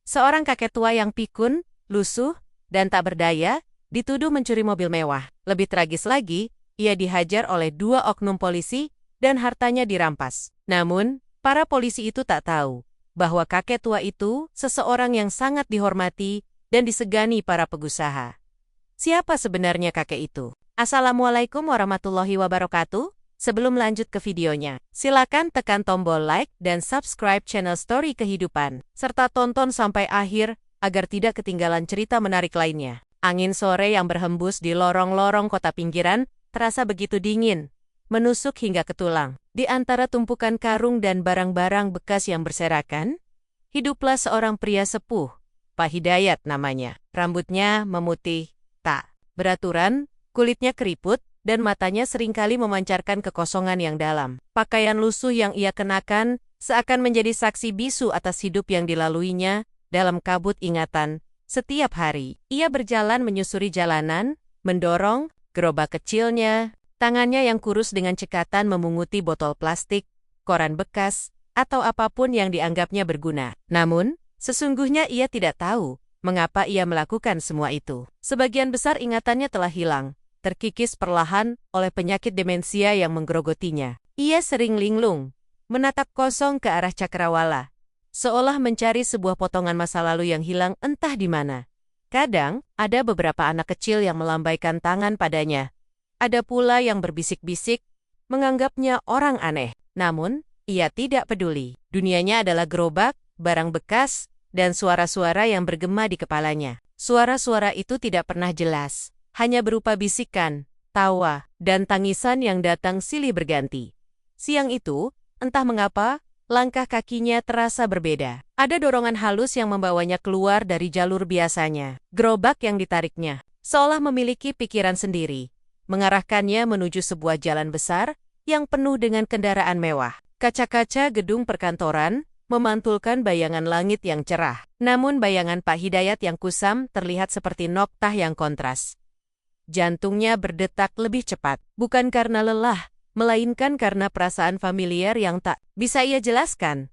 Seorang kakek tua yang pikun, lusuh, dan tak berdaya, dituduh mencuri mobil mewah. Lebih tragis lagi, ia dihajar oleh 2 oknum polisi dan hartanya dirampas. Namun, para polisi itu tak tahu bahwa kakek tua itu seseorang yang sangat dihormati dan disegani para pengusaha. Siapa sebenarnya kakek itu? Assalamualaikum warahmatullahi wabarakatuh. Sebelum lanjut ke videonya, silakan tekan tombol like dan subscribe channel Story Kehidupan, serta tonton sampai akhir agar tidak ketinggalan cerita menarik lainnya. Angin sore yang berhembus di lorong-lorong kota pinggiran terasa begitu dingin, menusuk hingga ke tulang. Di antara tumpukan karung dan barang-barang bekas yang berserakan, hiduplah seorang pria sepuh, Pak Hidayat namanya. Rambutnya memutih, tak beraturan, kulitnya keriput, dan matanya seringkali memancarkan kekosongan yang dalam. Pakaian lusuh yang ia kenakan seakan menjadi saksi bisu atas hidup yang dilaluinya dalam kabut ingatan. Setiap hari, ia berjalan menyusuri jalanan, mendorong gerobak kecilnya, tangannya yang kurus dengan cekatan memunguti botol plastik, koran bekas, atau apapun yang dianggapnya berguna. Namun, sesungguhnya ia tidak tahu mengapa ia melakukan semua itu. Sebagian besar ingatannya telah hilang, terkikis perlahan oleh penyakit demensia yang menggerogotinya. Ia sering linglung, menatap kosong ke arah cakrawala, seolah mencari sebuah potongan masa lalu yang hilang entah di mana. Kadang, ada beberapa anak kecil yang melambaikan tangan padanya. Ada pula yang berbisik-bisik, menganggapnya orang aneh. Namun, ia tidak peduli. Dunianya adalah gerobak, barang bekas, dan suara-suara yang bergema di kepalanya. Suara-suara itu tidak pernah jelas, hanya berupa bisikan, tawa, dan tangisan yang datang silih berganti. Siang itu, entah mengapa, langkah kakinya terasa berbeda. Ada dorongan halus yang membawanya keluar dari jalur biasanya. Gerobak yang ditariknya, seolah memiliki pikiran sendiri, mengarahkannya menuju sebuah jalan besar yang penuh dengan kendaraan mewah. Kaca-kaca gedung perkantoran memantulkan bayangan langit yang cerah. Namun bayangan Pak Hidayat yang kusam terlihat seperti noktah yang kontras. Jantungnya berdetak lebih cepat, bukan karena lelah, melainkan karena perasaan familiar yang tak bisa ia jelaskan.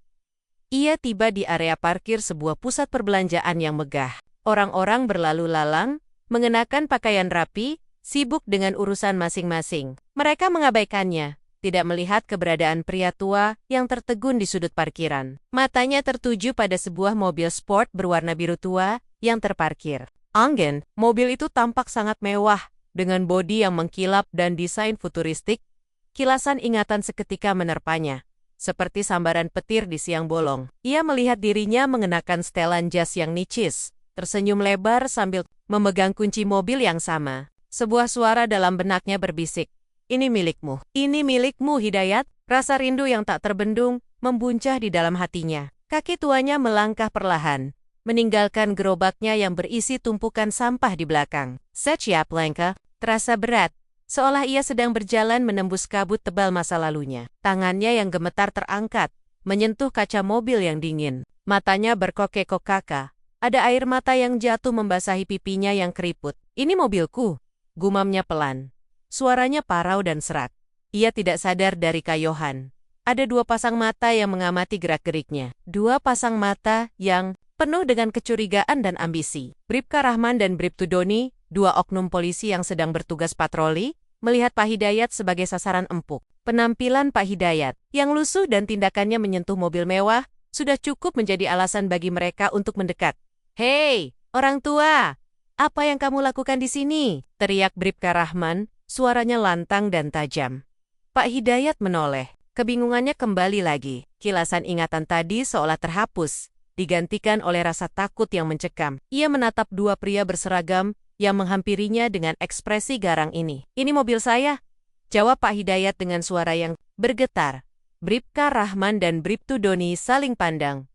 Ia tiba di area parkir sebuah pusat perbelanjaan yang megah. Orang-orang berlalu lalang, mengenakan pakaian rapi, sibuk dengan urusan masing-masing. Mereka mengabaikannya, tidak melihat keberadaan pria tua yang tertegun di sudut parkiran. Matanya tertuju pada sebuah mobil sport berwarna biru tua yang terparkir. Angin, mobil itu tampak sangat mewah, dengan bodi yang mengkilap dan desain futuristik. Kilasan ingatan seketika menerpanya, seperti sambaran petir di siang bolong. Ia melihat dirinya mengenakan setelan jas yang nicis, tersenyum lebar sambil memegang kunci mobil yang sama. Sebuah suara dalam benaknya berbisik, "Ini milikmu. Ini milikmu, Hidayat." Rasa rindu yang tak terbendung membuncah di dalam hatinya. Kaki tuanya melangkah perlahan, meninggalkan gerobaknya yang berisi tumpukan sampah di belakang. Setiap langkah terasa berat, seolah ia sedang berjalan menembus kabut tebal masa lalunya. Tangannya yang gemetar terangkat, menyentuh kaca mobil yang dingin. Matanya berkokek-kokaka. Ada air mata yang jatuh membasahi pipinya yang keriput. "Ini mobilku," gumamnya pelan. Suaranya parau dan serak. Ia tidak sadar dari kayohan. Ada 2 pasang mata yang mengamati gerak-geriknya. 2 pasang mata yang penuh dengan kecurigaan dan ambisi. Bribka Rahman dan Bribtu Doni, 2 oknum polisi yang sedang bertugas patroli, melihat Pak Hidayat sebagai sasaran empuk. Penampilan Pak Hidayat, yang lusuh dan tindakannya menyentuh mobil mewah, sudah cukup menjadi alasan bagi mereka untuk mendekat. "Hei, orang tua! Apa yang kamu lakukan di sini?" teriak Bribka Rahman, suaranya lantang dan tajam. Pak Hidayat menoleh. Kebingungannya kembali lagi. Kilasan ingatan tadi seolah terhapus, digantikan oleh rasa takut yang mencekam. Ia menatap 2 pria berseragam yang menghampirinya dengan ekspresi garang ini. "Ini mobil saya," jawab Pak Hidayat dengan suara yang bergetar. Bribka Rahman dan Bribtu Doni saling pandang,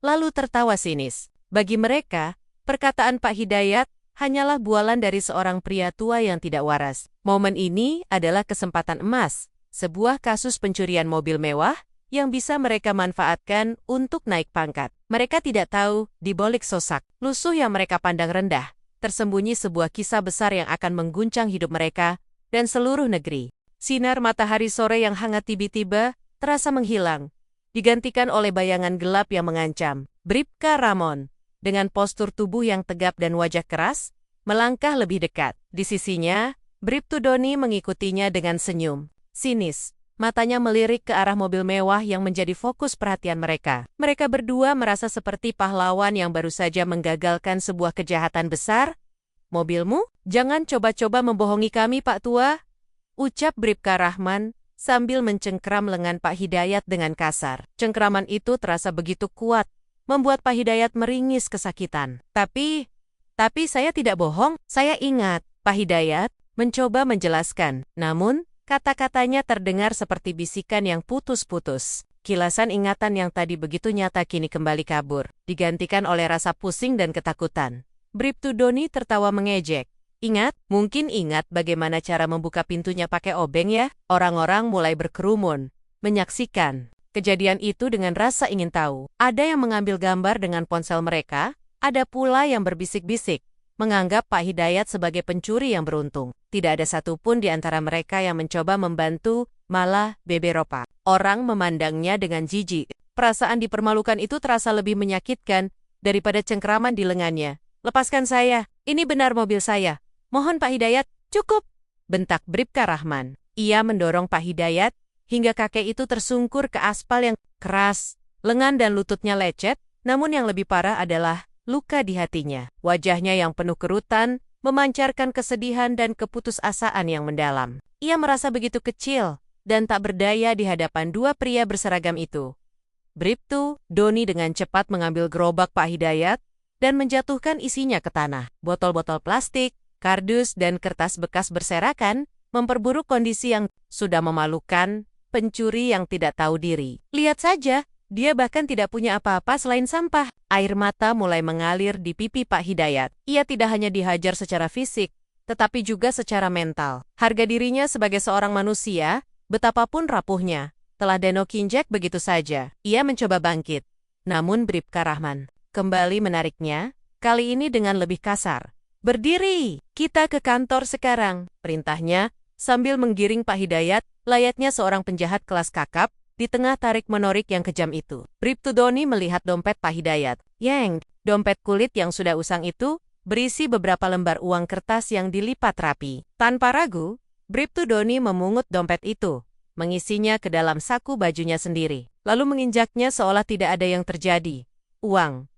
lalu tertawa sinis. Bagi mereka, perkataan Pak Hidayat hanyalah bualan dari seorang pria tua yang tidak waras. Momen ini adalah kesempatan emas, sebuah kasus pencurian mobil mewah yang bisa mereka manfaatkan untuk naik pangkat. Mereka tidak tahu, di balik sosak lusuh yang mereka pandang rendah, tersembunyi sebuah kisah besar yang akan mengguncang hidup mereka dan seluruh negeri. Sinar matahari sore yang hangat tiba-tiba terasa menghilang, digantikan oleh bayangan gelap yang mengancam. Bribka Ramon, dengan postur tubuh yang tegap dan wajah keras, melangkah lebih dekat. Di sisinya, Bribtu Doni mengikutinya dengan senyum sinis. Matanya melirik ke arah mobil mewah yang menjadi fokus perhatian mereka. Mereka berdua merasa seperti pahlawan yang baru saja menggagalkan sebuah kejahatan besar. "Mobilmu? Jangan coba-coba membohongi kami, Pak Tua," ucap Bribka Rahman sambil mencengkram lengan Pak Hidayat dengan kasar. Cengkraman itu terasa begitu kuat, membuat Pak Hidayat meringis kesakitan. Tapi saya tidak bohong, saya ingat." Pak Hidayat mencoba menjelaskan, namun kata-katanya terdengar seperti bisikan yang putus-putus. Kilasan ingatan yang tadi begitu nyata kini kembali kabur, digantikan oleh rasa pusing dan ketakutan. Bribtu Doni tertawa mengejek. Mungkin ingat bagaimana cara membuka pintunya pakai obeng ya?" Orang-orang mulai berkerumun, menyaksikan kejadian itu dengan rasa ingin tahu. Ada yang mengambil gambar dengan ponsel mereka, ada pula yang berbisik-bisik, menganggap Pak Hidayat sebagai pencuri yang beruntung. Tidak ada satupun di antara mereka yang mencoba membantu, malah beberopa. Orang memandangnya dengan jijik. Perasaan dipermalukan itu terasa lebih menyakitkan daripada cengkraman di lengannya. "Lepaskan saya, ini benar mobil saya. Mohon Pak Hidayat." "Cukup," bentak Bribka Rahman. Ia mendorong Pak Hidayat hingga kakek itu tersungkur ke aspal yang keras. Lengan dan lututnya lecet, namun yang lebih parah adalah luka di hatinya. Wajahnya yang penuh kerutan memancarkan kesedihan dan keputusasaan yang mendalam. Ia merasa begitu kecil dan tak berdaya di hadapan dua pria berseragam itu. Bribtu Doni dengan cepat mengambil gerobak Pak Hidayat dan menjatuhkan isinya ke tanah. Botol-botol plastik, kardus, dan kertas bekas berserakan memperburuk kondisi yang sudah memalukan pencuri yang tidak tahu diri. Lihat saja, dia bahkan tidak punya apa-apa selain sampah. Air mata mulai mengalir di pipi Pak Hidayat. Ia tidak hanya dihajar secara fisik, tetapi juga secara mental. Harga dirinya sebagai seorang manusia, betapapun rapuhnya, telah denokinjek begitu saja. Ia mencoba bangkit. Namun Bribka Rahman kembali menariknya, kali ini dengan lebih kasar. "Berdiri, kita ke kantor sekarang," perintahnya, sambil menggiring Pak Hidayat, layaknya seorang penjahat kelas kakap, di tengah tarik-menarik yang kejam itu. Bribtu Doni melihat dompet Pak Hidayat. Dompet kulit yang sudah usang itu berisi beberapa lembar uang kertas yang dilipat rapi. Tanpa ragu, Bribtu Doni memungut dompet itu, mengisinya ke dalam saku bajunya sendiri, lalu menginjaknya seolah tidak ada yang terjadi. Uang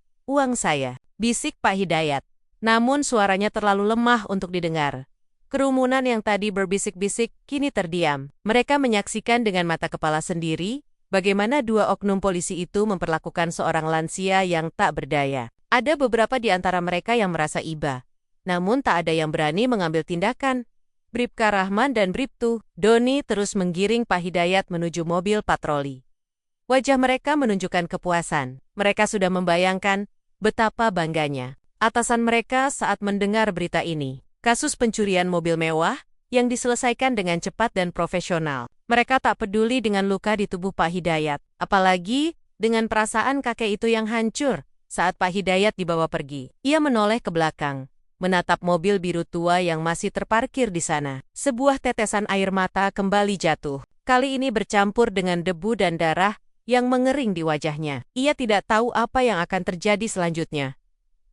saya," bisik Pak Hidayat. Namun suaranya terlalu lemah untuk didengar. Kerumunan yang tadi berbisik-bisik kini terdiam. Mereka menyaksikan dengan mata kepala sendiri bagaimana dua oknum polisi itu memperlakukan seorang lansia yang tak berdaya. Ada beberapa di antara mereka yang merasa iba, namun tak ada yang berani mengambil tindakan. Bribka Rahman dan Bribtu Doni terus menggiring Pak Hidayat menuju mobil patroli. Wajah mereka menunjukkan kepuasan. Mereka sudah membayangkan betapa bangganya atasan mereka saat mendengar berita ini. Kasus pencurian mobil mewah yang diselesaikan dengan cepat dan profesional. Mereka tak peduli dengan luka di tubuh Pak Hidayat, apalagi dengan perasaan kakek itu yang hancur saat Pak Hidayat dibawa pergi. Ia menoleh ke belakang, menatap mobil biru tua yang masih terparkir di sana. Sebuah tetesan air mata kembali jatuh. Kali ini bercampur dengan debu dan darah yang mengering di wajahnya. Ia tidak tahu apa yang akan terjadi selanjutnya.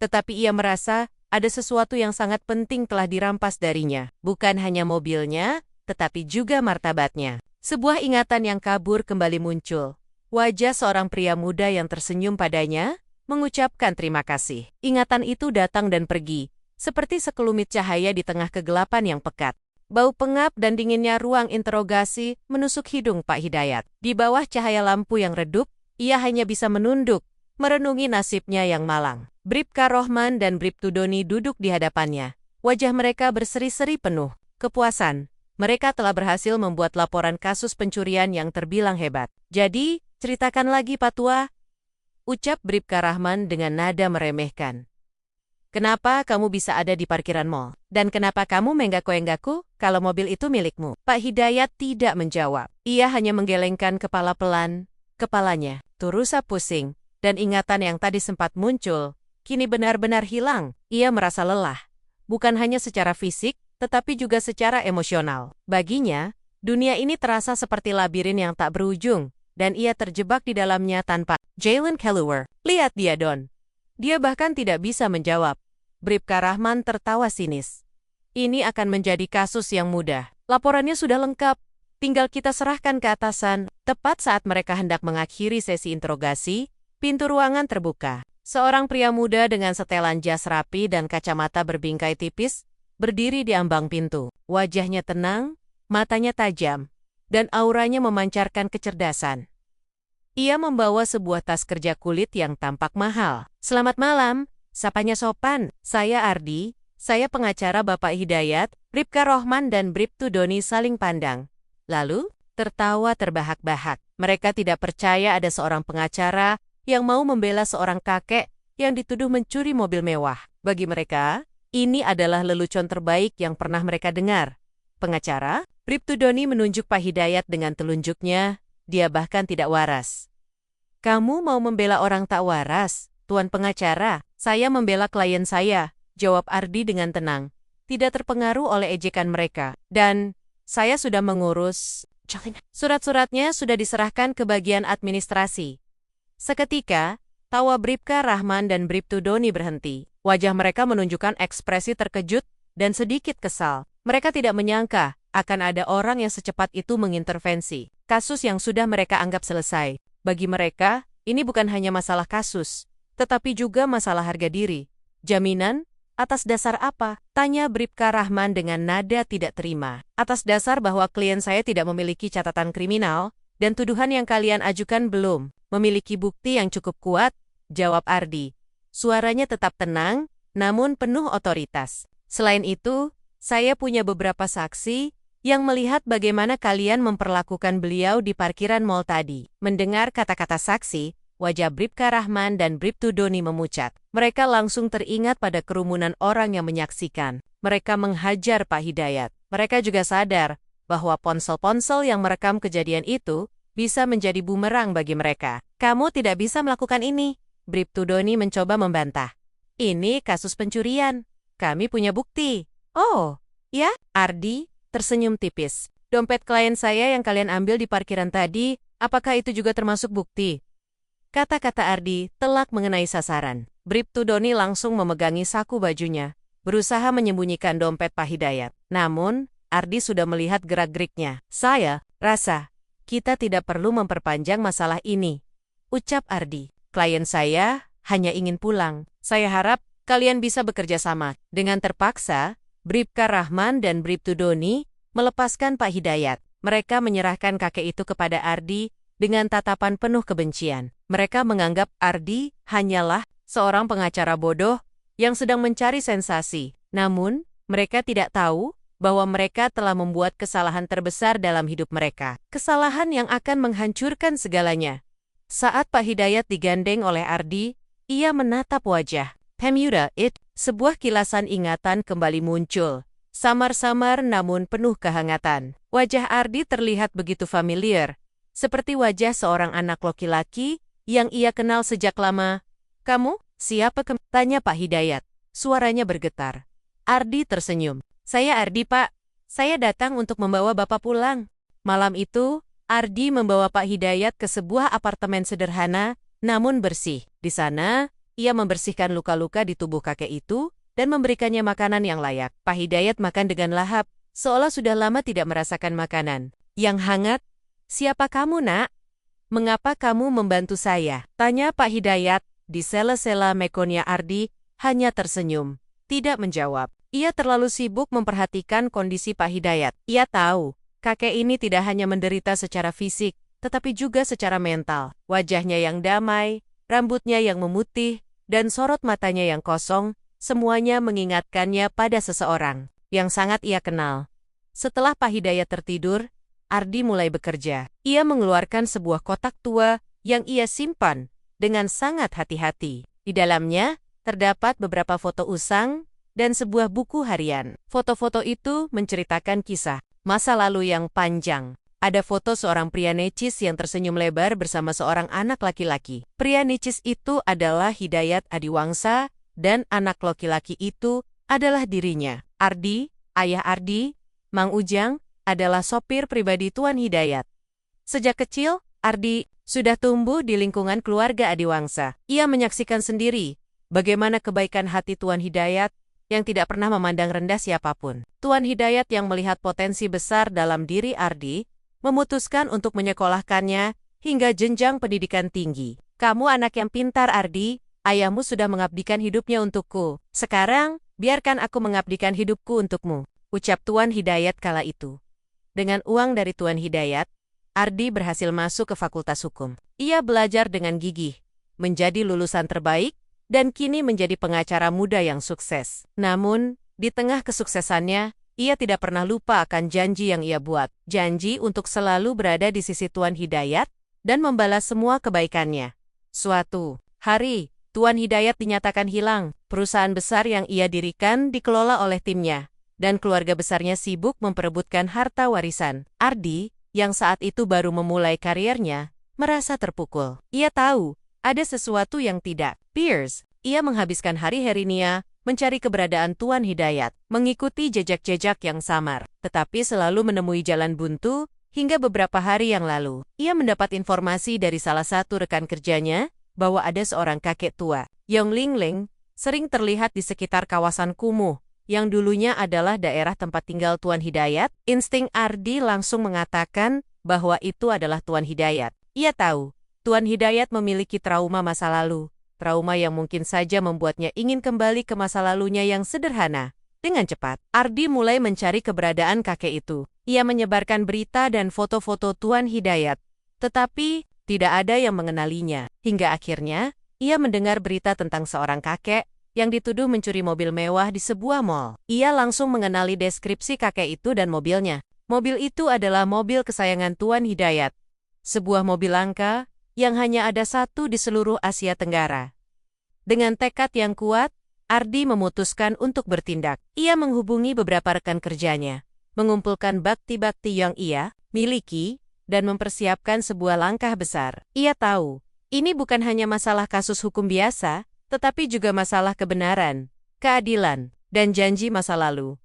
Tetapi ia merasa ada sesuatu yang sangat penting telah dirampas darinya. Bukan hanya mobilnya, tetapi juga martabatnya. Sebuah ingatan yang kabur kembali muncul. Wajah seorang pria muda yang tersenyum padanya, mengucapkan terima kasih. Ingatan itu datang dan pergi, seperti sekelumit cahaya di tengah kegelapan yang pekat. Bau pengap dan dinginnya ruang interogasi menusuk hidung Pak Hidayat. Di bawah cahaya lampu yang redup, ia hanya bisa menunduk, merenungi nasibnya yang malang. Bribka Rahman dan Bribtu Doni duduk di hadapannya. Wajah mereka berseri-seri penuh kepuasan. Mereka telah berhasil membuat laporan kasus pencurian yang terbilang hebat. "Jadi, ceritakan lagi Pak Tua," ucap Bribka Rahman dengan nada meremehkan. "Kenapa kamu bisa ada di parkiran mall? Dan kenapa kamu mengganggu-enggaku kalau mobil itu milikmu?" Pak Hidayat tidak menjawab. Ia hanya menggelengkan kepala pelan. Kepalanya terasa pusing, dan ingatan yang tadi sempat muncul kini benar-benar hilang. Ia merasa lelah, bukan hanya secara fisik, tetapi juga secara emosional. Baginya, dunia ini terasa seperti labirin yang tak berujung, dan ia terjebak di dalamnya tanpa. "Jalen Kelleher, lihat dia Don," Dia bahkan tidak bisa menjawab. Bribka Rahman tertawa sinis. Ini akan menjadi kasus yang mudah. Laporannya sudah lengkap. Tinggal kita serahkan ke atasan. Tepat saat mereka hendak mengakhiri sesi interogasi, pintu ruangan terbuka. Seorang pria muda dengan setelan jas rapi dan kacamata berbingkai tipis berdiri di ambang pintu. Wajahnya tenang, matanya tajam, dan auranya memancarkan kecerdasan. Ia membawa sebuah tas kerja kulit yang tampak mahal. "Selamat malam," sapanya sopan. "Saya Ardi, saya pengacara Bapak Hidayat." Bribka Rahman dan Bribtu Doni saling pandang. Lalu, tertawa terbahak-bahak. Mereka tidak percaya ada seorang pengacara yang mau membela seorang kakek yang dituduh mencuri mobil mewah. Bagi mereka, ini adalah lelucon terbaik yang pernah mereka dengar. "Pengacara?" Bribtu Doni menunjuk Pak Hidayat dengan telunjuknya. Dia bahkan tidak waras. "Kamu mau membela orang tak waras, Tuan Pengacara?" "Saya membela klien saya," jawab Ardi dengan tenang, tidak terpengaruh oleh ejekan mereka. "Dan saya sudah mengurus. Surat-suratnya sudah diserahkan ke bagian administrasi." Seketika, tawa Bribka Rahman dan Bribtu Doni berhenti. Wajah mereka menunjukkan ekspresi terkejut dan sedikit kesal. Mereka tidak menyangka akan ada orang yang secepat itu mengintervensi kasus yang sudah mereka anggap selesai. Bagi mereka, ini bukan hanya masalah kasus, tetapi juga masalah harga diri. "Jaminan? Atas dasar apa?" tanya Bribka Rahman dengan nada tidak terima. "Atas dasar bahwa klien saya tidak memiliki catatan kriminal, dan tuduhan yang kalian ajukan belum memiliki bukti yang cukup kuat," jawab Ardi. Suaranya tetap tenang, namun penuh otoritas. "Selain itu, saya punya beberapa saksi yang melihat bagaimana kalian memperlakukan beliau di parkiran mal tadi." Mendengar kata-kata saksi, wajah Bribka Rahman dan Bribtu Doni memucat. Mereka langsung teringat pada kerumunan orang yang menyaksikan. Mereka menghajar Pak Hidayat. Mereka juga sadar bahwa ponsel-ponsel yang merekam kejadian itu bisa menjadi bumerang bagi mereka. "Kamu tidak bisa melakukan ini," Bribtu Doni mencoba membantah. "Ini kasus pencurian. Kami punya bukti." "Oh, ya?" Ardi tersenyum tipis. "Dompet klien saya yang kalian ambil di parkiran tadi, apakah itu juga termasuk bukti?" Kata-kata Ardi telak mengenai sasaran. Bribtu Doni langsung memegangi saku bajunya, berusaha menyembunyikan dompet Pak Hidayat. Namun, Ardi sudah melihat gerak-geriknya. "Saya rasa kita tidak perlu memperpanjang masalah ini," ucap Ardi. "Klien saya hanya ingin pulang. Saya harap kalian bisa bekerja sama." Dengan terpaksa, Bribka Rahman dan Bribtu Doni melepaskan Pak Hidayat. Mereka menyerahkan kakek itu kepada Ardi dengan tatapan penuh kebencian. Mereka menganggap Ardi hanyalah seorang pengacara bodoh yang sedang mencari sensasi. Namun, mereka tidak tahu bahwa mereka telah membuat kesalahan terbesar dalam hidup mereka. Kesalahan yang akan menghancurkan segalanya. Saat Pak Hidayat digandeng oleh Ardi, ia menatap wajah Pemuda It. Sebuah kilasan ingatan kembali muncul. Samar-samar namun penuh kehangatan. Wajah Ardi terlihat begitu familiar, seperti wajah seorang anak laki-laki yang ia kenal sejak lama. "Kamu, siapa?" tanya Pak Hidayat. Suaranya bergetar. Ardi tersenyum. "Saya Ardi, Pak. Saya datang untuk membawa Bapak pulang." Malam itu, Ardi membawa Pak Hidayat ke sebuah apartemen sederhana, namun bersih. Di sana, ia membersihkan luka-luka di tubuh kakek itu dan memberikannya makanan yang layak. Pak Hidayat makan dengan lahap, seolah sudah lama tidak merasakan makanan yang hangat. "Siapa kamu, Nak? Mengapa kamu membantu saya?" tanya Pak Hidayat. Di sela-sela mekonya Ardi hanya tersenyum, tidak menjawab. Ia terlalu sibuk memperhatikan kondisi Pak Hidayat. Ia tahu, kakek ini tidak hanya menderita secara fisik, tetapi juga secara mental. Wajahnya yang damai, rambutnya yang memutih, dan sorot matanya yang kosong, semuanya mengingatkannya pada seseorang yang sangat ia kenal. Setelah Pak Hidayat tertidur, Ardi mulai bekerja. Ia mengeluarkan sebuah kotak tua yang ia simpan dengan sangat hati-hati. Di dalamnya, terdapat beberapa foto usang dan sebuah buku harian. Foto-foto itu menceritakan kisah masa lalu yang panjang. Ada foto seorang pria necis yang tersenyum lebar bersama seorang anak laki-laki. Pria necis itu adalah Hidayat Adiwangsa, dan anak laki-laki itu adalah dirinya. Ardi, ayah Ardi, Mang Ujang, adalah sopir pribadi Tuan Hidayat. Sejak kecil, Ardi sudah tumbuh di lingkungan keluarga Adiwangsa. Ia menyaksikan sendiri bagaimana kebaikan hati Tuan Hidayat yang tidak pernah memandang rendah siapapun. Tuan Hidayat yang melihat potensi besar dalam diri Ardi, memutuskan untuk menyekolahkannya hingga jenjang pendidikan tinggi. Kamu anak yang pintar, Ardi. Ayahmu sudah mengabdikan hidupnya untukku. Sekarang, biarkan aku mengabdikan hidupku untukmu, ucap Tuan Hidayat kala itu. Dengan uang dari Tuan Hidayat, Ardi berhasil masuk ke Fakultas Hukum. Ia belajar dengan gigih, menjadi lulusan terbaik, dan kini menjadi pengacara muda yang sukses. Namun, di tengah kesuksesannya, ia tidak pernah lupa akan janji yang ia buat. Janji untuk selalu berada di sisi Tuan Hidayat dan membalas semua kebaikannya. Suatu hari, Tuan Hidayat dinyatakan hilang. Perusahaan besar yang ia dirikan dikelola oleh timnya, dan keluarga besarnya sibuk memperebutkan harta warisan. Ardi, yang saat itu baru memulai karirnya, merasa terpukul. Ia tahu, ada sesuatu yang tidak Pierce. Ia menghabiskan hari-harinya mencari keberadaan Tuan Hidayat, mengikuti jejak-jejak yang samar, tetapi selalu menemui jalan buntu hingga beberapa hari yang lalu. Ia mendapat informasi dari salah satu rekan kerjanya bahwa ada seorang kakek tua, Yong Ling Ling, sering terlihat di sekitar kawasan kumuh, yang dulunya adalah daerah tempat tinggal Tuan Hidayat. Insting Ardi langsung mengatakan bahwa itu adalah Tuan Hidayat. Ia tahu, Tuan Hidayat memiliki trauma masa lalu. Trauma yang mungkin saja membuatnya ingin kembali ke masa lalunya yang sederhana. Dengan cepat, Ardi mulai mencari keberadaan kakek itu. Ia menyebarkan berita dan foto-foto Tuan Hidayat, tetapi tidak ada yang mengenalinya. Hingga akhirnya, ia mendengar berita tentang seorang kakek yang dituduh mencuri mobil mewah di sebuah mal. Ia langsung mengenali deskripsi kakek itu dan mobilnya. Mobil itu adalah mobil kesayangan Tuan Hidayat. Sebuah mobil langka yang hanya ada satu di seluruh Asia Tenggara. Dengan tekad yang kuat, Ardi memutuskan untuk bertindak. Ia menghubungi beberapa rekan kerjanya, mengumpulkan bakti-bakti yang ia miliki, dan mempersiapkan sebuah langkah besar. Ia tahu, ini bukan hanya masalah kasus hukum biasa, tetapi juga masalah kebenaran, keadilan, dan janji masa lalu.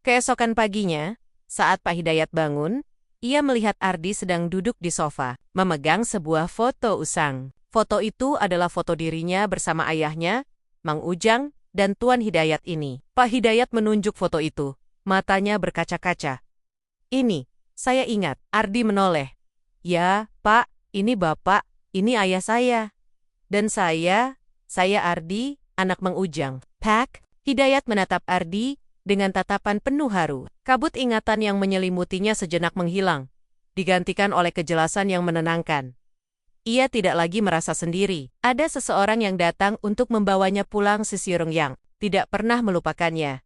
Keesokan paginya, saat Pak Hidayat bangun, ia melihat Ardi sedang duduk di sofa, memegang sebuah foto usang. Foto itu adalah foto dirinya bersama ayahnya, Mang Ujang, dan Tuan Hidayat ini. Pak Hidayat menunjuk foto itu, matanya berkaca-kaca. Ini, saya ingat. Ardi menoleh. Ya, Pak, ini Bapak, ini ayah saya. Dan saya Ardi, anak Mang Ujang. Pak, Hidayat menatap Ardi dengan tatapan penuh haru. Kabut ingatan yang menyelimutinya sejenak menghilang, digantikan oleh kejelasan yang menenangkan. Ia tidak lagi merasa sendiri. Ada seseorang yang datang untuk membawanya pulang Sisiurung yang tidak pernah melupakannya.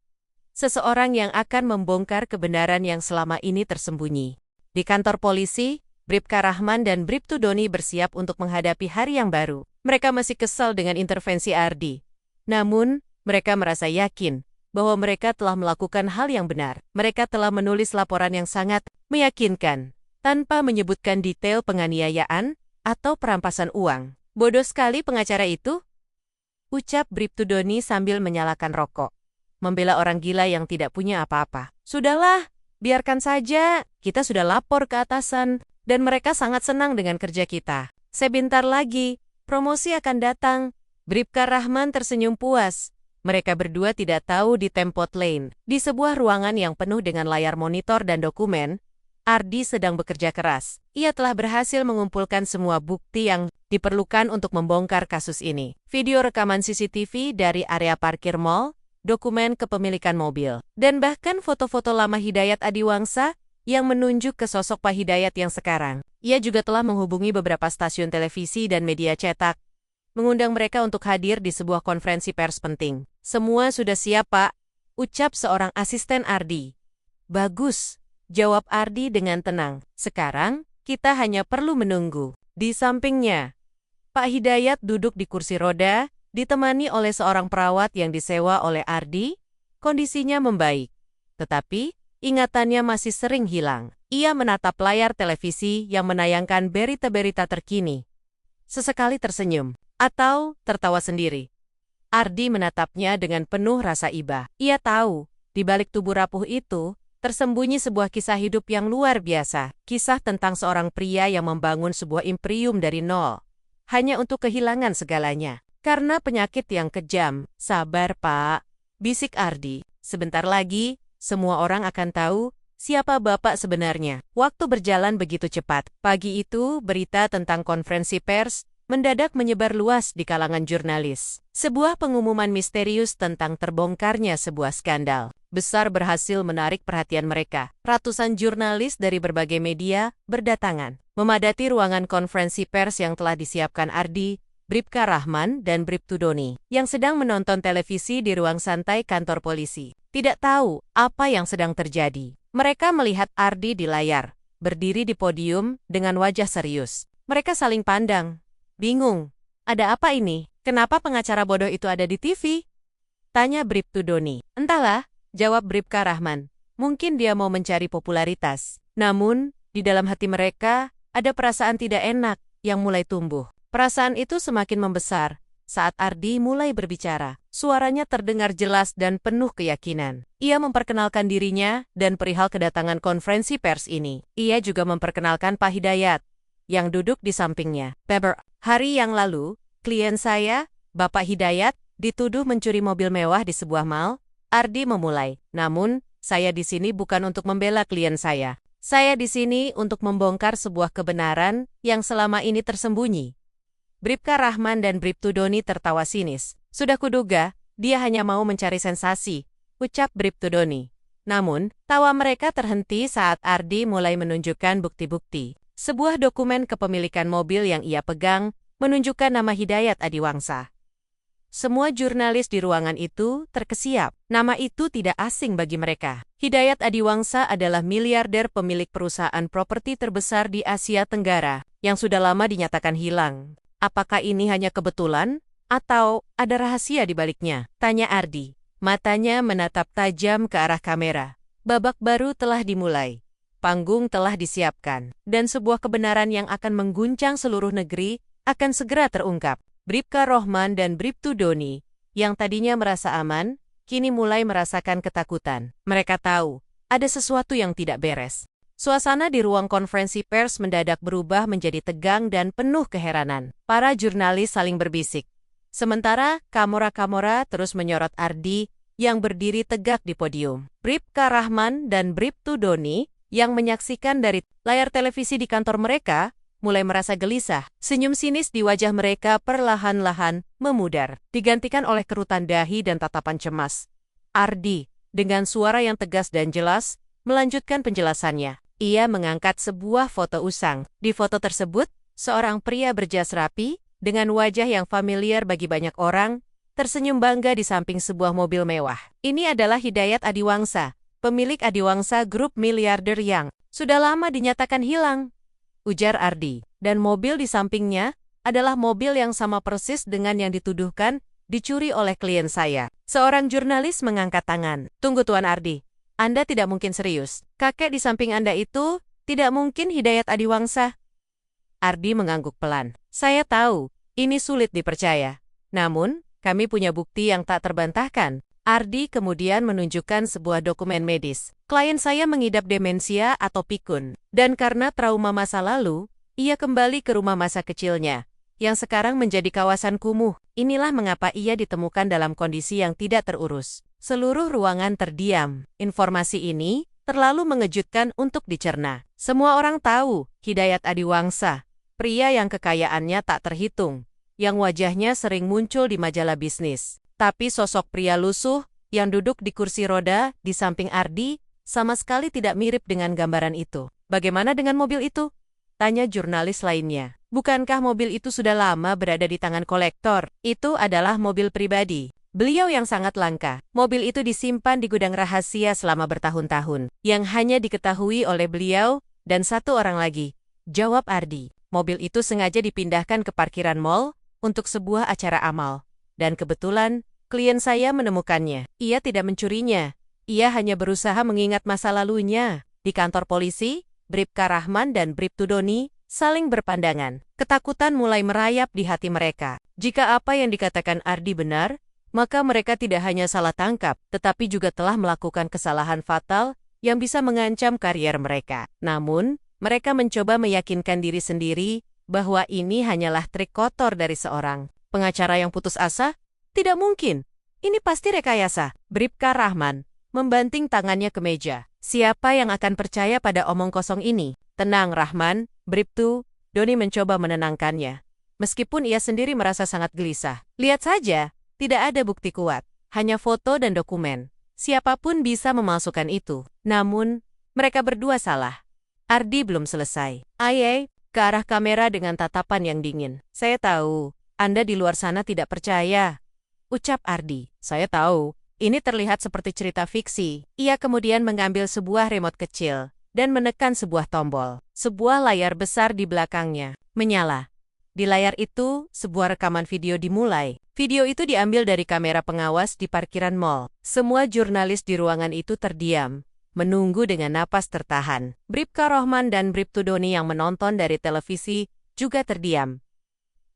Seseorang yang akan membongkar kebenaran yang selama ini tersembunyi. Di kantor polisi, Bribka Rahman dan Bribtu Doni bersiap untuk menghadapi hari yang baru. Mereka masih kesal dengan intervensi Ardi. Namun, mereka merasa yakin bahwa mereka telah melakukan hal yang benar. Mereka telah menulis laporan yang sangat meyakinkan, tanpa menyebutkan detail penganiayaan atau perampasan uang. Bodoh sekali pengacara itu, ucap Bribtu Doni sambil menyalakan rokok. Membela orang gila yang tidak punya apa-apa. Sudahlah, biarkan saja, kita sudah lapor ke atasan, dan mereka sangat senang dengan kerja kita. Sebentar lagi, promosi akan datang. Bribka Rahman tersenyum puas. Mereka berdua tidak tahu di Tempot Lane, di sebuah ruangan yang penuh dengan layar monitor dan dokumen, Ardi sedang bekerja keras. Ia telah berhasil mengumpulkan semua bukti yang diperlukan untuk membongkar kasus ini. Video rekaman CCTV dari area parkir mal, dokumen kepemilikan mobil, dan bahkan foto-foto lama Hidayat Adiwangsa yang menunjuk ke sosok Pak Hidayat yang sekarang. Ia juga telah menghubungi beberapa stasiun televisi dan media cetak, mengundang mereka untuk hadir di sebuah konferensi pers penting. Semua sudah siap, Pak, ucap seorang asisten Ardi. Bagus, jawab Ardi dengan tenang. Sekarang, kita hanya perlu menunggu. Di sampingnya, Pak Hidayat duduk di kursi roda, ditemani oleh seorang perawat yang disewa oleh Ardi. Kondisinya membaik, tetapi ingatannya masih sering hilang. Ia menatap layar televisi yang menayangkan berita-berita terkini. Sesekali tersenyum, atau tertawa sendiri. Ardi menatapnya dengan penuh rasa iba. Ia tahu, di balik tubuh rapuh itu, tersembunyi sebuah kisah hidup yang luar biasa. Kisah tentang seorang pria yang membangun sebuah imperium dari nol, hanya untuk kehilangan segalanya. Karena penyakit yang kejam. Sabar, Pak. Bisik Ardi. Sebentar lagi, semua orang akan tahu siapa Bapak sebenarnya. Waktu berjalan begitu cepat. Pagi itu, berita tentang konferensi pers mendadak menyebar luas di kalangan jurnalis. Sebuah pengumuman misterius tentang terbongkarnya sebuah skandal besar berhasil menarik perhatian mereka. Ratusan jurnalis dari berbagai media berdatangan, memadati ruangan konferensi pers yang telah disiapkan Ardi, Bribka Rahman, dan Bribtu Doni, yang sedang menonton televisi di ruang santai kantor polisi. Tidak tahu apa yang sedang terjadi. Mereka melihat Ardi di layar, berdiri di podium dengan wajah serius. Mereka saling pandang. Bingung. Ada apa ini? Kenapa pengacara bodoh itu ada di TV? Tanya Bribtu Doni. Entahlah, jawab Bribka Rahman. Mungkin dia mau mencari popularitas. Namun, di dalam hati mereka, ada perasaan tidak enak yang mulai tumbuh. Perasaan itu semakin membesar saat Ardi mulai berbicara. Suaranya terdengar jelas dan penuh keyakinan. Ia memperkenalkan dirinya dan perihal kedatangan konferensi pers ini. Ia juga memperkenalkan Pak Hidayat yang duduk di sampingnya. Hari yang lalu, klien saya, Bapak Hidayat, dituduh mencuri mobil mewah di sebuah mall. Ardi memulai. Namun, saya di sini bukan untuk membela klien saya. Saya di sini untuk membongkar sebuah kebenaran yang selama ini tersembunyi. Bribka Rahman dan Bribtu Doni tertawa sinis. Sudah kuduga, dia hanya mau mencari sensasi, ucap Bribtu Doni. Namun, tawa mereka terhenti saat Ardi mulai menunjukkan bukti-bukti. Sebuah dokumen kepemilikan mobil yang ia pegang menunjukkan nama Hidayat Adiwangsa. Semua jurnalis di ruangan itu terkesiap. Nama itu tidak asing bagi mereka. Hidayat Adiwangsa adalah miliarder pemilik perusahaan properti terbesar di Asia Tenggara yang sudah lama dinyatakan hilang. Apakah ini hanya kebetulan atau ada rahasia di baliknya? Tanya Ardi. Matanya menatap tajam ke arah kamera. Babak baru telah dimulai. Panggung telah disiapkan, dan sebuah kebenaran yang akan mengguncang seluruh negeri akan segera terungkap. Bribka Rahman dan Bribtu Doni, yang tadinya merasa aman, kini mulai merasakan ketakutan. Mereka tahu, ada sesuatu yang tidak beres. Suasana di ruang konferensi pers mendadak berubah menjadi tegang dan penuh keheranan. Para jurnalis saling berbisik. Sementara, kamera terus menyorot Ardi yang berdiri tegak di podium. Bribka Rahman dan Bribtu Doni yang menyaksikan dari layar televisi di kantor mereka, mulai merasa gelisah. Senyum sinis di wajah mereka perlahan-lahan memudar, digantikan oleh kerutan dahi dan tatapan cemas. Ardi, dengan suara yang tegas dan jelas, melanjutkan penjelasannya. Ia mengangkat sebuah foto usang. Di foto tersebut, seorang pria berjas rapi, dengan wajah yang familiar bagi banyak orang, tersenyum bangga di samping sebuah mobil mewah. Ini adalah Hidayat Adiwangsa, pemilik Adiwangsa Group miliarder yang sudah lama dinyatakan hilang, ujar Ardi. Dan mobil di sampingnya adalah mobil yang sama persis dengan yang dituduhkan dicuri oleh klien saya. Seorang jurnalis mengangkat tangan. Tunggu Tuan Ardi, Anda tidak mungkin serius. Kakek di samping Anda itu tidak mungkin Hidayat Adiwangsa. Ardi mengangguk pelan. Saya tahu, ini sulit dipercaya. Namun, kami punya bukti yang tak terbantahkan. Ardi kemudian menunjukkan sebuah dokumen medis. Klien saya mengidap demensia atau pikun. Dan karena trauma masa lalu, ia kembali ke rumah masa kecilnya, yang sekarang menjadi kawasan kumuh. Inilah mengapa ia ditemukan dalam kondisi yang tidak terurus. Seluruh ruangan terdiam. Informasi ini terlalu mengejutkan untuk dicerna. Semua orang tahu, Hidayat Adiwangsa, pria yang kekayaannya tak terhitung, yang wajahnya sering muncul di majalah bisnis. Tapi sosok pria lusuh yang duduk di kursi roda di samping Ardi sama sekali tidak mirip dengan gambaran itu. Bagaimana dengan mobil itu? Tanya jurnalis lainnya. Bukankah mobil itu sudah lama berada di tangan kolektor? Itu adalah mobil pribadi beliau yang sangat langka. Mobil itu disimpan di gudang rahasia selama bertahun-tahun, yang hanya diketahui oleh beliau dan satu orang lagi, jawab Ardi. Mobil itu sengaja dipindahkan ke parkiran mall untuk sebuah acara amal. Dan kebetulan, klien saya menemukannya. Ia tidak mencurinya. Ia hanya berusaha mengingat masa lalunya. Di kantor polisi, Bribka Rahman dan Bribtu Doni saling berpandangan. Ketakutan mulai merayap di hati mereka. Jika apa yang dikatakan Ardi benar, maka mereka tidak hanya salah tangkap, tetapi juga telah melakukan kesalahan fatal yang bisa mengancam karier mereka. Namun, mereka mencoba meyakinkan diri sendiri bahwa ini hanyalah trik kotor dari seorang Pengacara yang putus asa? Tidak mungkin. Ini pasti rekayasa. Bribka Rahman membanting tangannya ke meja. Siapa yang akan percaya pada omong kosong ini? Tenang, Rahman. Bribtu Doni mencoba menenangkannya. Meskipun ia sendiri merasa sangat gelisah. Lihat saja, tidak ada bukti kuat. Hanya foto dan dokumen. Siapapun bisa memalsukan itu. Namun, mereka berdua salah. Ardi belum selesai. Aye, ke arah kamera dengan tatapan yang dingin. Saya tahu, Anda di luar sana tidak percaya. Ucap Ardi. Saya tahu, ini terlihat seperti cerita fiksi. Ia kemudian mengambil sebuah remote kecil dan menekan sebuah tombol. Sebuah layar besar di belakangnya menyala. Di layar itu, sebuah rekaman video dimulai. Video itu diambil dari kamera pengawas di parkiran mall. Semua jurnalis di ruangan itu terdiam, menunggu dengan napas tertahan. Bribka Rahman dan Bribtu Doni yang menonton dari televisi juga terdiam.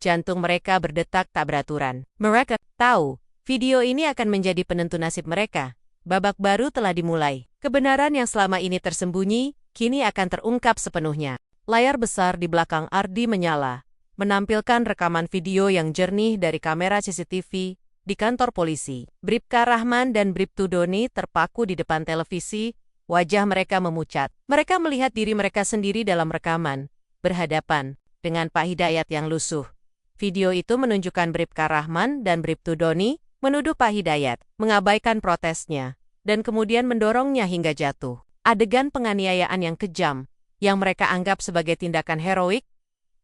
Jantung mereka berdetak tak beraturan. Mereka tahu, video ini akan menjadi penentu nasib mereka. Babak baru telah dimulai. Kebenaran yang selama ini tersembunyi, kini akan terungkap sepenuhnya. Layar besar di belakang Ardi menyala, menampilkan rekaman video yang jernih dari kamera CCTV di kantor polisi. Bribka Rahman dan Bribtu Doni terpaku di depan televisi, wajah mereka memucat. Mereka melihat diri mereka sendiri dalam rekaman, berhadapan dengan Pak Hidayat yang lusuh. Video itu menunjukkan Bribka Rahman dan Bribtu Doni menuduh Pak Hidayat, mengabaikan protesnya, dan kemudian mendorongnya hingga jatuh. Adegan penganiayaan yang kejam, yang mereka anggap sebagai tindakan heroik,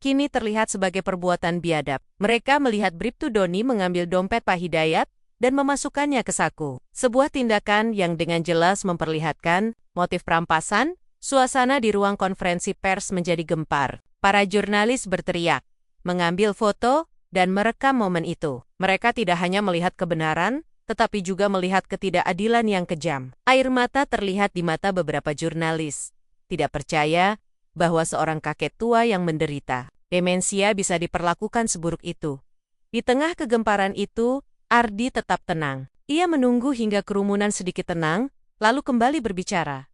kini terlihat sebagai perbuatan biadab. Mereka melihat Bribtu Doni mengambil dompet Pak Hidayat dan memasukkannya ke saku. Sebuah tindakan yang dengan jelas memperlihatkan motif perampasan. Suasana di ruang konferensi pers menjadi gempar. Para jurnalis berteriak, mengambil foto, dan merekam momen itu. Mereka tidak hanya melihat kebenaran, tetapi juga melihat ketidakadilan yang kejam. Air mata terlihat di mata beberapa jurnalis. Tidak percaya bahwa seorang kakek tua yang menderita demensia bisa diperlakukan seburuk itu. Di tengah kegemparan itu, Ardi tetap tenang. Ia menunggu hingga kerumunan sedikit tenang, lalu kembali berbicara.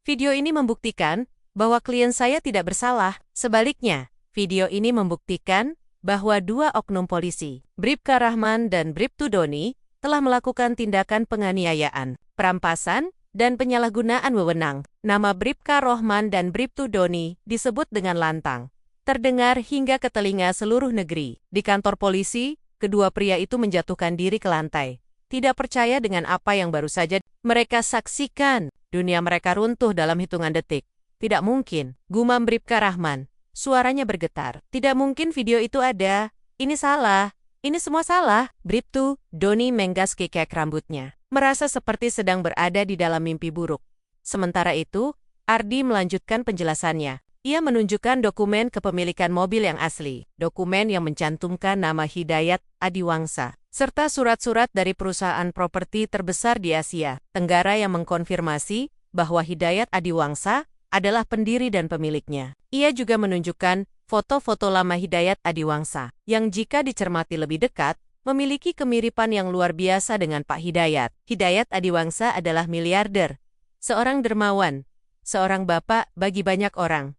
Video ini membuktikan bahwa klien saya tidak bersalah. Sebaliknya, video ini membuktikan bahwa dua oknum polisi, Bribka Rahman dan Bribtu Doni, telah melakukan tindakan penganiayaan, perampasan, dan penyalahgunaan wewenang. Nama Bribka Rahman dan Bribtu Doni disebut dengan lantang. Terdengar hingga ke telinga seluruh negeri. Di kantor polisi, kedua pria itu menjatuhkan diri ke lantai. Tidak percaya dengan apa yang baru saja mereka saksikan. Dunia mereka runtuh dalam hitungan detik. Tidak mungkin, gumam Bribka Rahman. Suaranya bergetar. Tidak mungkin video itu ada. Ini salah. Ini semua salah. Bribtu Doni menggas kekek rambutnya, merasa seperti sedang berada di dalam mimpi buruk. Sementara itu, Ardi melanjutkan penjelasannya. Ia menunjukkan dokumen kepemilikan mobil yang asli, dokumen yang mencantumkan nama Hidayat Adiwangsa, serta surat-surat dari perusahaan properti terbesar di Asia Tenggara yang mengkonfirmasi bahwa Hidayat Adiwangsa adalah pendiri dan pemiliknya. Ia juga menunjukkan foto-foto lama Hidayat Adiwangsa, yang jika dicermati lebih dekat, memiliki kemiripan yang luar biasa dengan Pak Hidayat. Hidayat Adiwangsa adalah miliarder, seorang dermawan, seorang bapak bagi banyak orang,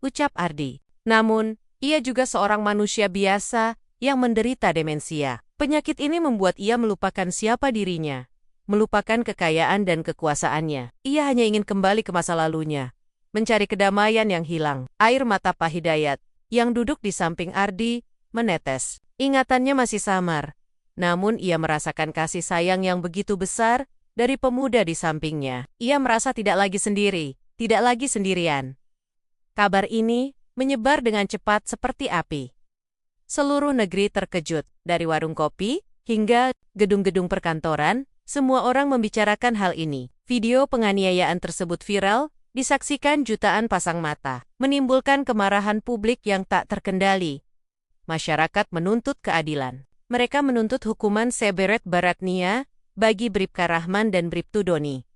ucap Ardi. Namun, ia juga seorang manusia biasa yang menderita demensia. Penyakit ini membuat ia melupakan siapa dirinya, melupakan kekayaan dan kekuasaannya. Ia hanya ingin kembali ke masa lalunya, mencari kedamaian yang hilang. Air mata Pak Hidayat, yang duduk di samping Ardi, menetes. Ingatannya masih samar, namun ia merasakan kasih sayang yang begitu besar dari pemuda di sampingnya. Ia merasa tidak lagi sendiri, tidak lagi sendirian. Kabar ini menyebar dengan cepat seperti api. Seluruh negeri terkejut, dari warung kopi hingga gedung-gedung perkantoran, semua orang membicarakan hal ini. Video penganiayaan tersebut viral, disaksikan jutaan pasang mata, menimbulkan kemarahan publik yang tak terkendali. Masyarakat menuntut keadilan. Mereka menuntut hukuman seberat-beratnya bagi Bribka Rahman dan Bribtu Doni.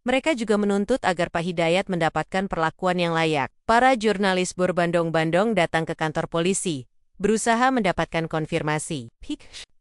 Mereka juga menuntut agar Pak Hidayat mendapatkan perlakuan yang layak. Para jurnalis berbondong-bondong datang ke kantor polisi, berusaha mendapatkan konfirmasi.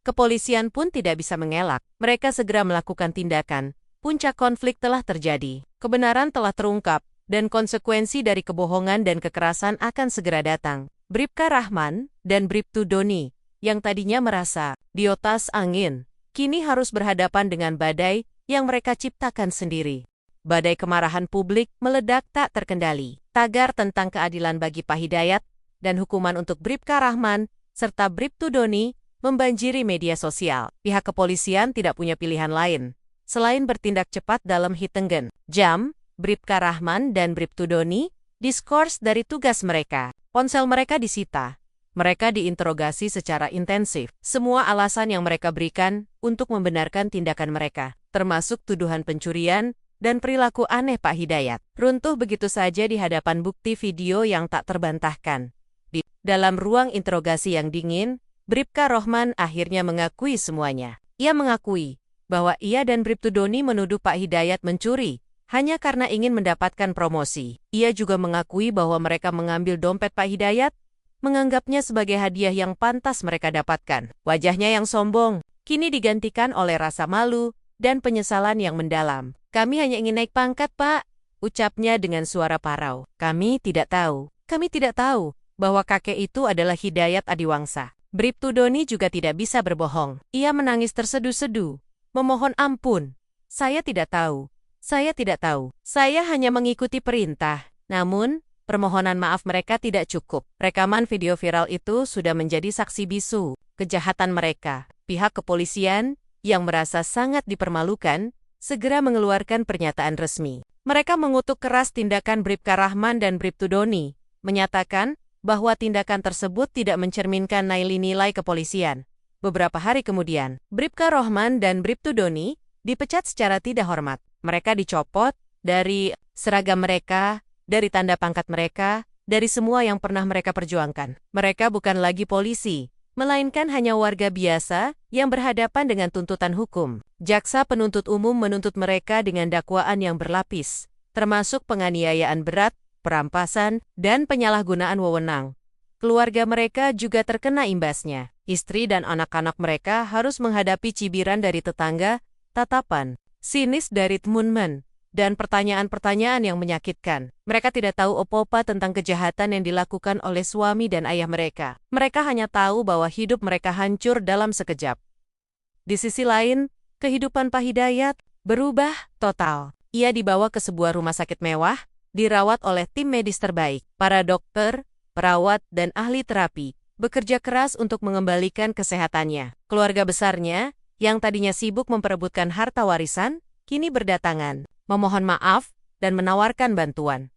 Kepolisian pun tidak bisa mengelak. Mereka segera melakukan tindakan. Puncak konflik telah terjadi. Kebenaran telah terungkap, dan konsekuensi dari kebohongan dan kekerasan akan segera datang. Bribka Rahman dan Bribtu Doni yang tadinya merasa di atas angin, kini harus berhadapan dengan badai yang mereka ciptakan sendiri. Badai kemarahan publik meledak tak terkendali. Tagar tentang keadilan bagi Pak Hidayat dan hukuman untuk Bribka Rahman serta Bribtu Doni membanjiri media sosial. Pihak kepolisian tidak punya pilihan lain selain bertindak cepat dalam hitungan jam. Bribka Rahman dan Bribtu Doni diskors dari tugas mereka. Ponsel mereka disita. Mereka diinterogasi secara intensif. Semua alasan yang mereka berikan untuk membenarkan tindakan mereka, termasuk tuduhan pencurian dan perilaku aneh Pak Hidayat, runtuh begitu saja di hadapan bukti video yang tak terbantahkan. Dalam ruang interogasi yang dingin, Bribka Rahman akhirnya mengakui semuanya. Ia mengakui bahwa ia dan Bribtu Doni menuduh Pak Hidayat mencuri hanya karena ingin mendapatkan promosi. Ia juga mengakui bahwa mereka mengambil dompet Pak Hidayat, menganggapnya sebagai hadiah yang pantas mereka dapatkan. Wajahnya yang sombong kini digantikan oleh rasa malu dan penyesalan yang mendalam. "Kami hanya ingin naik pangkat, Pak," ucapnya dengan suara parau. Kami tidak tahu bahwa kakek itu adalah Hidayat Adiwangsa." Bribtu Doni juga tidak bisa berbohong. Ia menangis tersedu-sedu, memohon ampun. Saya tidak tahu. Saya hanya mengikuti perintah." Namun, permohonan maaf mereka tidak cukup. Rekaman video viral itu sudah menjadi saksi bisu kejahatan mereka. Pihak kepolisian yang merasa sangat dipermalukan segera mengeluarkan pernyataan resmi. Mereka mengutuk keras tindakan Bribka Rahman dan Bribtu Doni, menyatakan bahwa tindakan tersebut tidak mencerminkan nilai-nilai kepolisian. Beberapa hari kemudian, Bribka Rahman dan Bribtu Doni dipecat secara tidak hormat. Mereka dicopot dari seragam mereka, dari tanda pangkat mereka, dari semua yang pernah mereka perjuangkan. Mereka bukan lagi polisi, melainkan hanya warga biasa yang berhadapan dengan tuntutan hukum. Jaksa penuntut umum menuntut mereka dengan dakwaan yang berlapis, termasuk penganiayaan berat, perampasan, dan penyalahgunaan wewenang. Keluarga mereka juga terkena imbasnya. Istri dan anak-anak mereka harus menghadapi cibiran dari tetangga, tatapan sinis dari teman-teman, dan pertanyaan-pertanyaan yang menyakitkan. Mereka tidak tahu apa-apa tentang kejahatan yang dilakukan oleh suami dan ayah mereka. Mereka hanya tahu bahwa hidup mereka hancur dalam sekejap. Di sisi lain, kehidupan Pak Hidayat berubah total. Ia dibawa ke sebuah rumah sakit mewah, dirawat oleh tim medis terbaik. Para dokter, perawat, dan ahli terapi bekerja keras untuk mengembalikan kesehatannya. Keluarga besarnya, yang tadinya sibuk memperebutkan harta warisan, kini berdatangan, memohon maaf, dan menawarkan bantuan.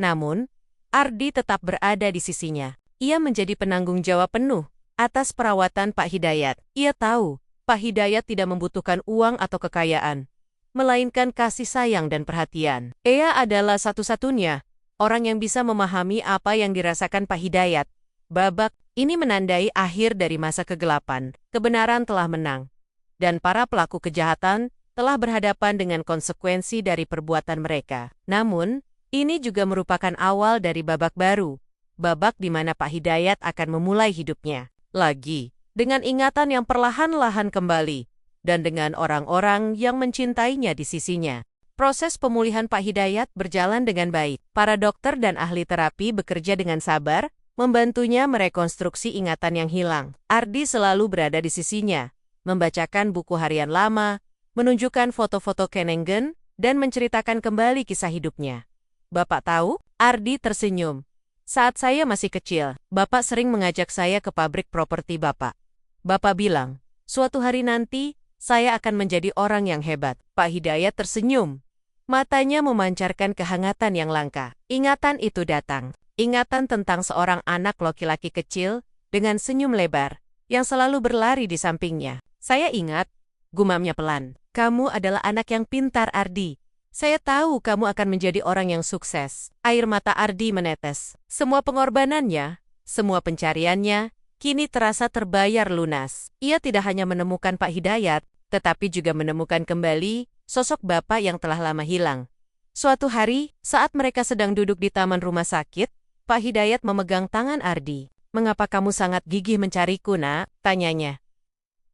Namun, Ardi tetap berada di sisinya. Ia menjadi penanggung jawab penuh atas perawatan Pak Hidayat. Ia tahu Pak Hidayat tidak membutuhkan uang atau kekayaan, melainkan kasih sayang dan perhatian. Ia adalah satu-satunya orang yang bisa memahami apa yang dirasakan Pak Hidayat. Babak ini menandai akhir dari masa kegelapan. Kebenaran telah menang, dan para pelaku kejahatan telah berhadapan dengan konsekuensi dari perbuatan mereka. Namun, ini juga merupakan awal dari babak baru. Babak di mana Pak Hidayat akan memulai hidupnya lagi, dengan ingatan yang perlahan-lahan kembali, dan dengan orang-orang yang mencintainya di sisinya. Proses pemulihan Pak Hidayat berjalan dengan baik. Para dokter dan ahli terapi bekerja dengan sabar, membantunya merekonstruksi ingatan yang hilang. Ardi selalu berada di sisinya, membacakan buku harian lama, menunjukkan foto-foto Kenengen, dan menceritakan kembali kisah hidupnya. "Bapak tahu?" Ardi tersenyum. "Saat saya masih kecil, Bapak sering mengajak saya ke pabrik properti Bapak. Bapak bilang, suatu hari nanti, saya akan menjadi orang yang hebat." Pak Hidayat tersenyum. Matanya memancarkan kehangatan yang langka. Ingatan itu datang. Ingatan tentang seorang anak laki-laki kecil, dengan senyum lebar, yang selalu berlari di sampingnya. "Saya ingat," gumamnya pelan. "Kamu adalah anak yang pintar, Ardi. Saya tahu kamu akan menjadi orang yang sukses." Air mata Ardi menetes. Semua pengorbanannya, semua pencariannya, kini terasa terbayar lunas. Ia tidak hanya menemukan Pak Hidayat, tetapi juga menemukan kembali sosok bapak yang telah lama hilang. Suatu hari, saat mereka sedang duduk di taman rumah sakit, Pak Hidayat memegang tangan Ardi. "Mengapa kamu sangat gigih mencariku, Nak?" tanyanya.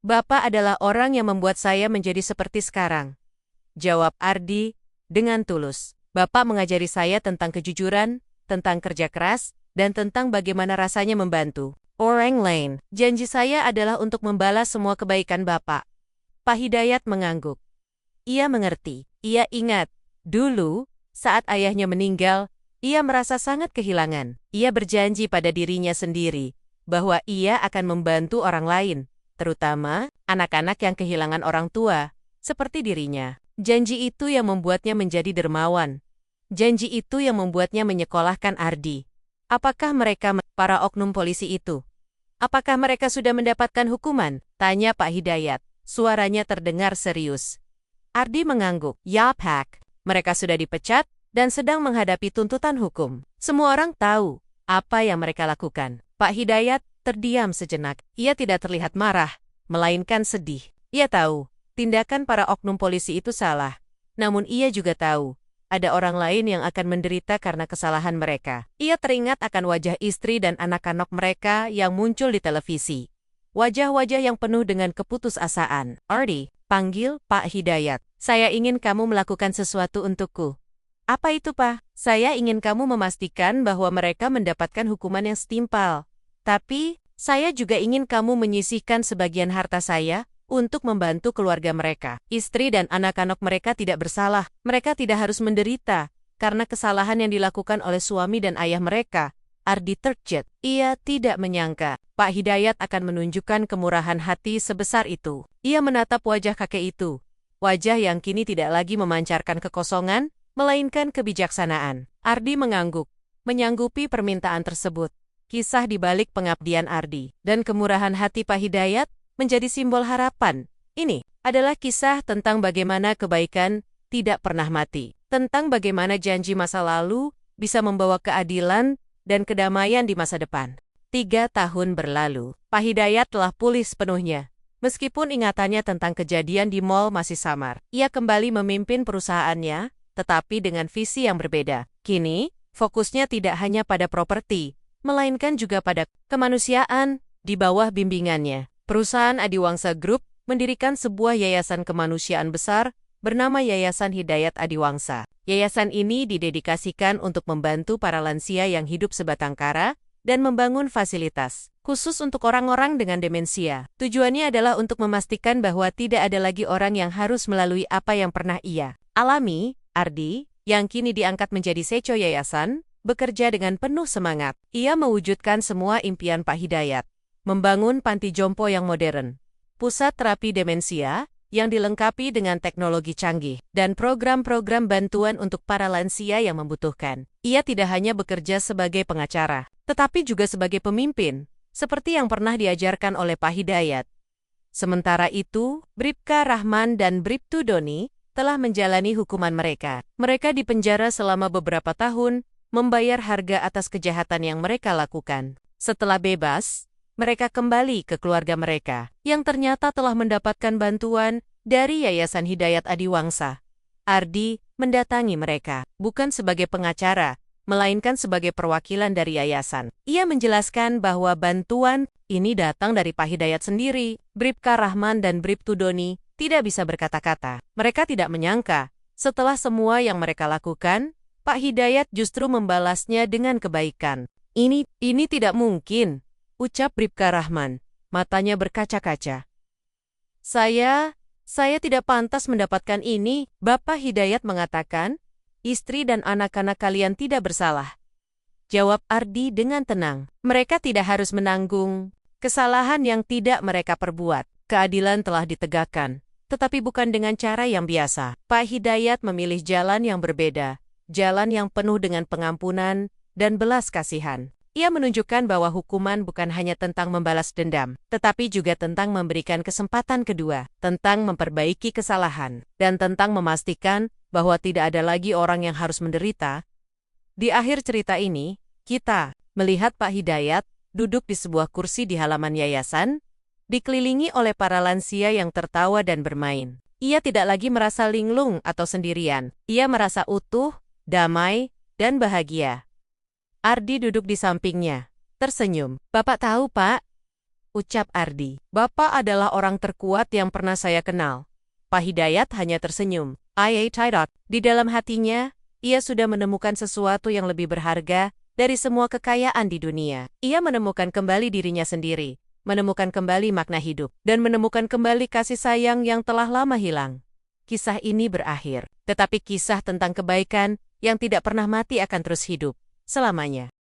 "Bapak adalah orang yang membuat saya menjadi seperti sekarang," jawab Ardi dengan tulus. "Bapak mengajari saya tentang kejujuran, tentang kerja keras, dan tentang bagaimana rasanya membantu. Orang lain, janji saya adalah untuk membalas semua kebaikan Bapak. Pak Hidayat mengangguk. Ia mengerti. Ia ingat, dulu, saat ayahnya meninggal, ia merasa sangat kehilangan. Ia berjanji pada dirinya sendiri bahwa ia akan membantu orang lain, terutama anak-anak yang kehilangan orang tua, seperti dirinya. Janji itu yang membuatnya menjadi dermawan. Janji itu yang membuatnya menyekolahkan Ardi. Apakah mereka, para oknum polisi itu? Apakah mereka sudah mendapatkan hukuman? Tanya Pak Hidayat. Suaranya terdengar serius. Ardi mengangguk. Ya, Pak. Mereka sudah dipecat dan sedang menghadapi tuntutan hukum. Semua orang tahu apa yang mereka lakukan. Pak Hidayat terdiam sejenak. Ia tidak terlihat marah, melainkan sedih. Ia tahu, tindakan para oknum polisi itu salah. Namun ia juga tahu, ada orang lain yang akan menderita karena kesalahan mereka. Ia teringat akan wajah istri dan anak-anak mereka yang muncul di televisi. Wajah-wajah yang penuh dengan keputusasaan. Ardi, panggil Pak Hidayat. Saya ingin kamu melakukan sesuatu untukku. Apa itu, Pak? Saya ingin kamu memastikan bahwa mereka mendapatkan hukuman yang setimpal. Tapi, saya juga ingin kamu menyisihkan sebagian harta saya untuk membantu keluarga mereka. Istri dan anak-anak mereka tidak bersalah. Mereka tidak harus menderita karena kesalahan yang dilakukan oleh suami dan ayah mereka. Ardi terkejut. Ia tidak menyangka Pak Hidayat akan menunjukkan kemurahan hati sebesar itu. Ia menatap wajah kakek itu. Wajah yang kini tidak lagi memancarkan kekosongan, melainkan kebijaksanaan. Ardi mengangguk, menyanggupi permintaan tersebut. Kisah di balik pengabdian Ardi dan kemurahan hati Pak Hidayat menjadi simbol harapan. Ini adalah kisah tentang bagaimana kebaikan tidak pernah mati, tentang bagaimana janji masa lalu bisa membawa keadilan dan kedamaian di masa depan. 3 tahun berlalu, Pak Hidayat telah pulih sepenuhnya. Meskipun ingatannya tentang kejadian di mal masih samar, ia kembali memimpin perusahaannya, tetapi dengan visi yang berbeda. Kini, fokusnya tidak hanya pada properti, melainkan juga pada kemanusiaan di bawah bimbingannya. Perusahaan Adiwangsa Group mendirikan sebuah yayasan kemanusiaan besar bernama Yayasan Hidayat Adiwangsa. Yayasan ini didedikasikan untuk membantu para lansia yang hidup sebatang kara dan membangun fasilitas khusus untuk orang-orang dengan demensia. Tujuannya adalah untuk memastikan bahwa tidak ada lagi orang yang harus melalui apa yang pernah ia alami. Ardi, yang kini diangkat menjadi CEO yayasan, bekerja dengan penuh semangat. Ia mewujudkan semua impian Pak Hidayat. Membangun panti jompo yang modern, pusat terapi demensia yang dilengkapi dengan teknologi canggih, dan program-program bantuan untuk para lansia yang membutuhkan. Ia tidak hanya bekerja sebagai pengacara, tetapi juga sebagai pemimpin, seperti yang pernah diajarkan oleh Pak Hidayat. Sementara itu, Bribka Rahman dan Bribtu Doni telah menjalani hukuman mereka. Mereka dipenjara selama beberapa tahun, membayar harga atas kejahatan yang mereka lakukan. Setelah bebas, mereka kembali ke keluarga mereka, yang ternyata telah mendapatkan bantuan dari Yayasan Hidayat Adiwangsa. Ardi mendatangi mereka, bukan sebagai pengacara, melainkan sebagai perwakilan dari yayasan. Ia menjelaskan bahwa bantuan ini datang dari Pak Hidayat sendiri. Bribka Rahman dan Bribtu Doni tidak bisa berkata-kata. Mereka tidak menyangka, setelah semua yang mereka lakukan, Pak Hidayat justru membalasnya dengan kebaikan. Ini tidak mungkin, ucap Bribka Rahman, matanya berkaca-kaca. Saya tidak pantas mendapatkan ini. Bapak Hidayat mengatakan, istri dan anak-anak kalian tidak bersalah. Jawab Ardi dengan tenang. Mereka tidak harus menanggung kesalahan yang tidak mereka perbuat. Keadilan telah ditegakkan, tetapi bukan dengan cara yang biasa. Pak Hidayat memilih jalan yang berbeda, jalan yang penuh dengan pengampunan dan belas kasihan. Ia menunjukkan bahwa hukuman bukan hanya tentang membalas dendam, tetapi juga tentang memberikan kesempatan kedua, tentang memperbaiki kesalahan, dan tentang memastikan bahwa tidak ada lagi orang yang harus menderita. Di akhir cerita ini, kita melihat Pak Hidayat duduk di sebuah kursi di halaman yayasan, dikelilingi oleh para lansia yang tertawa dan bermain. Ia tidak lagi merasa linglung atau sendirian. Ia merasa utuh, damai, dan bahagia. Ardi duduk di sampingnya, tersenyum. Bapak tahu, Pak? Ucap Ardi. Bapak adalah orang terkuat yang pernah saya kenal. Pak Hidayat hanya tersenyum. Tidak. Di dalam hatinya, ia sudah menemukan sesuatu yang lebih berharga dari semua kekayaan di dunia. Ia menemukan kembali dirinya sendiri, menemukan kembali makna hidup, dan menemukan kembali kasih sayang yang telah lama hilang. Kisah ini berakhir, tetapi kisah tentang kebaikan yang tidak pernah mati akan terus hidup selamanya.